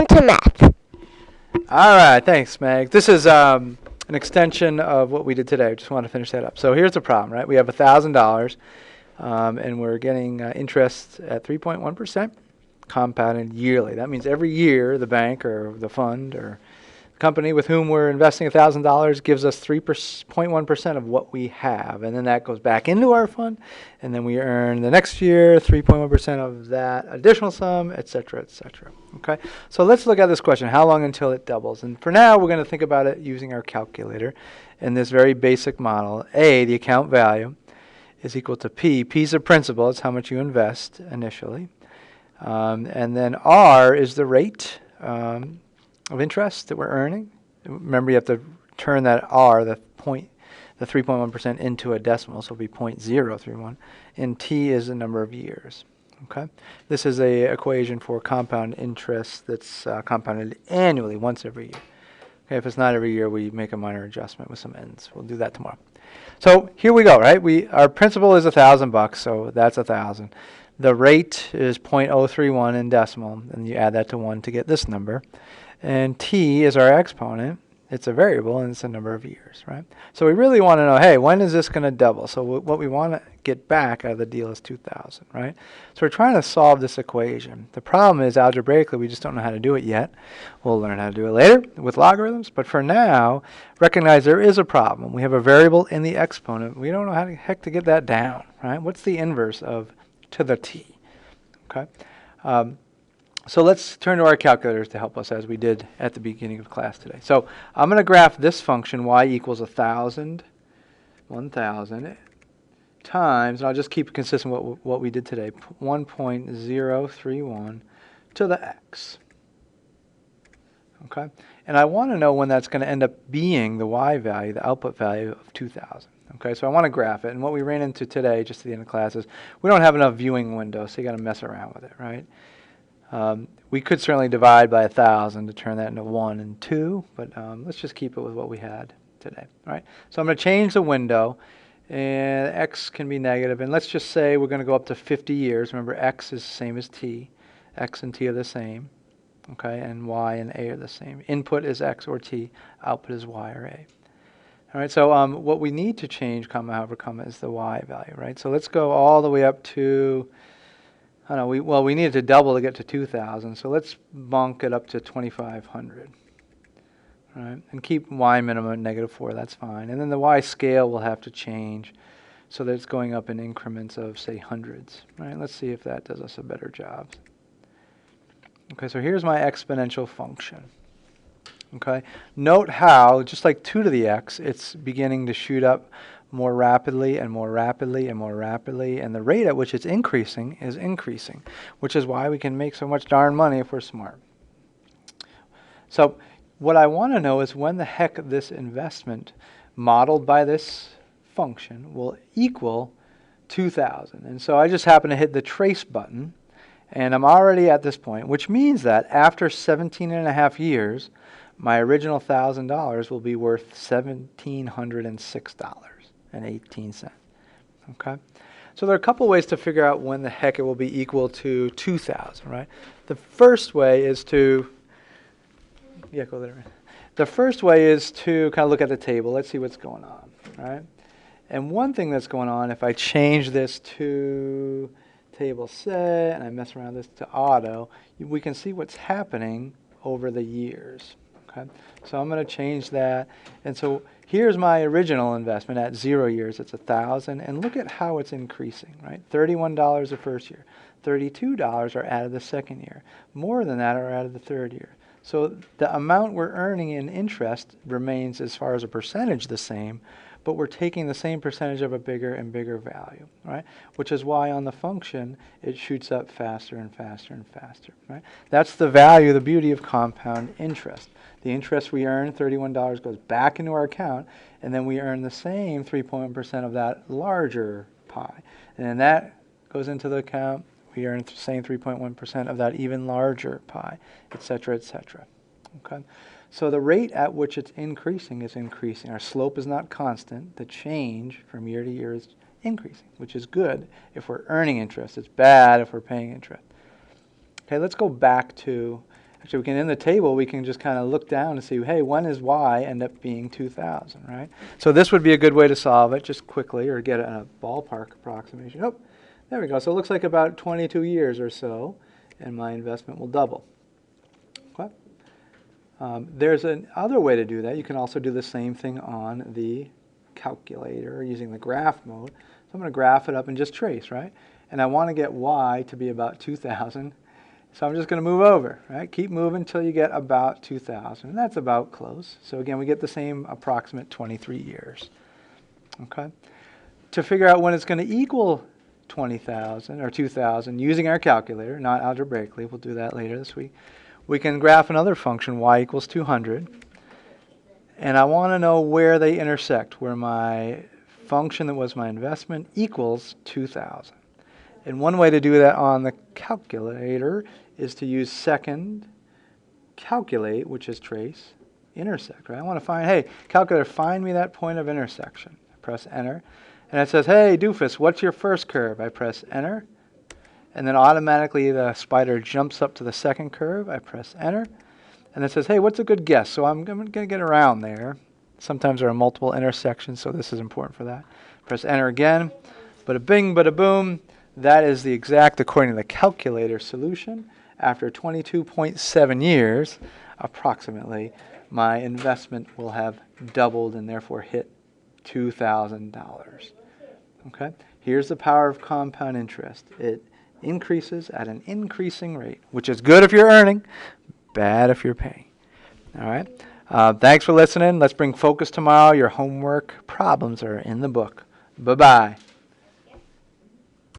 to math. All right, thanks, Meg. This is an extension of what we did today. I just want to finish that up. So here's the problem, right? We have $1,000, and we're getting interest at 3.1% compounded yearly. That means every year the bank or the fund or company with whom we're investing $1,000 gives us 3.1% of what we have, and then that goes back into our fund, and then we earn the next year 3.1% of that additional sum, et cetera, et cetera. Okay, so let's look at this question: how long until it doubles? And for now, we're going to think about it using our calculator in this very basic model. A, the account value, is equal to P. P is the principal; it's how much you invest initially, and then R is the rate. Of interest that we're earning. Remember, you have to turn that R, the 3.1% into a decimal, so it'll be 0.031. And T is the number of years. Okay, this is a equation for compound interest that's compounded annually, once every year. Okay, if it's not every year, we make a minor adjustment with some ends. We'll do that tomorrow. So here we go, right? Our principal is $1,000, so that's 1,000. The rate is 0.031 in decimal, and you add that to 1 to get this number. And T is our exponent. It's a variable, and it's a number of years, right? So we really want to know, hey, when is this going to double? So what we want to get back out of the deal is 2,000, right? So we're trying to solve this equation. The problem is, algebraically, we just don't know how to do it yet. We'll learn how to do it later with logarithms. But for now, recognize there is a problem. We have a variable in the exponent. We don't know how the heck to get that down, right? What's the inverse of to the T, okay? So let's turn to our calculators to help us, as we did at the beginning of class today. So I'm going to graph this function, y equals 1,000 times, and I'll just keep it consistent with what we did today, 1.031 to the x. Okay? And I want to know when that's going to end up being the y value, the output value of 2,000. Okay, so I want to graph it, and what we ran into today, just at the end of class, is we don't have enough viewing windows, so you got to mess around with it, right? We could certainly divide by 1,000 to turn that into 1 and 2, but let's just keep it with what we had today. All right. So I'm going to change the window, and x can be negative, and let's just say we're going to go up to 50 years. Remember, x is the same as t. X and t are the same, okay, and y and a are the same. Input is x or t. Output is y or a. All right. So what we need to change, comma, however, comma, is the y value, right? So let's go all the way up to. I know we needed to double to get to 2,000, so let's bonk it up to 2,500. All right, and keep y minimum at -4. That's fine. And then the y scale will have to change so that it's going up in increments of, say, hundreds. All right, let's see if that does us a better job. Okay, so here's my exponential function. Okay, note how, just like 2 to the x, it's beginning to shoot up more rapidly and more rapidly and more rapidly, and the rate at which it's increasing is increasing, which is why we can make so much darn money if we're smart. So what I want to know is when the heck this investment modeled by this function will equal 2,000. And so I just happen to hit the trace button, and I'm already at this point, which means that after 17 and a half years, my original $1,000 will be worth $1,706.18. Okay? So there are a couple ways to figure out when the heck it will be equal to 2,000, right? The first way is to, go there. The first way is to kind of look at the table. Let's see what's going on, right? And one thing that's going on, if I change this to table set and I mess around this to auto, we can see what's happening over the years. Okay, so I'm going to change that, and so here's my original investment at 0 years. It's 1,000, and look at how it's increasing. Right, $31 the first year, $32 are added the second year, more than that are added the third year. So the amount we're earning in interest remains, as far as a percentage, the same, but we're taking the same percentage of a bigger and bigger value, right? Which is why on the function it shoots up faster and faster and faster, right? That's the value, the beauty of compound interest. The interest we earn, $31, goes back into our account, and then we earn the same 3.1% of that larger pie. And then that goes into the account. We earn the same 3.1% of that even larger pie, et cetera, et cetera. Okay? So the rate at which it's increasing is increasing. Our slope is not constant. The change from year to year is increasing, which is good if we're earning interest. It's bad if we're paying interest. Okay, let's go back to Actually, we can, in the table, we can just kind of look down and see, hey, when is y end up being 2,000, right? So this would be a good way to solve it just quickly, or get a ballpark approximation. Oh, there we go. So it looks like about 22 years or so, and my investment will double. Okay. There's another way to do that. You can also do the same thing on the calculator using the graph mode. So I'm going to graph it up and just trace, right? And I want to get y to be about 2,000. So I'm just going to move over, right? Keep moving until you get about 2,000. And that's about close. So again, we get the same approximate 23 years. Okay? To figure out when it's going to equal 20,000 or 2,000 using our calculator, not algebraically, we'll do that later this week, we can graph another function, y equals 200. And I want to know where they intersect, where my function that was my investment equals 2,000. And one way to do that on the calculator is to use second calculate, which is trace, intersect, right? I want to find, hey, calculator, find me that point of intersection. I press enter. And it says, hey, doofus, what's your first curve? I press enter. And then automatically the spider jumps up to the second curve. I press enter. And it says, hey, what's a good guess? So I'm going to get around there. Sometimes there are multiple intersections, so this is important for that. Press enter again. Bada bing, bada boom. That is the exact, according to the calculator, solution. After 22.7 years, approximately, my investment will have doubled and therefore hit $2,000. Okay? Here's the power of compound interest. It increases at an increasing rate, which is good if you're earning, bad if you're paying. All right? Thanks for listening. Let's bring focus tomorrow. Your homework problems are in the book. Bye-bye.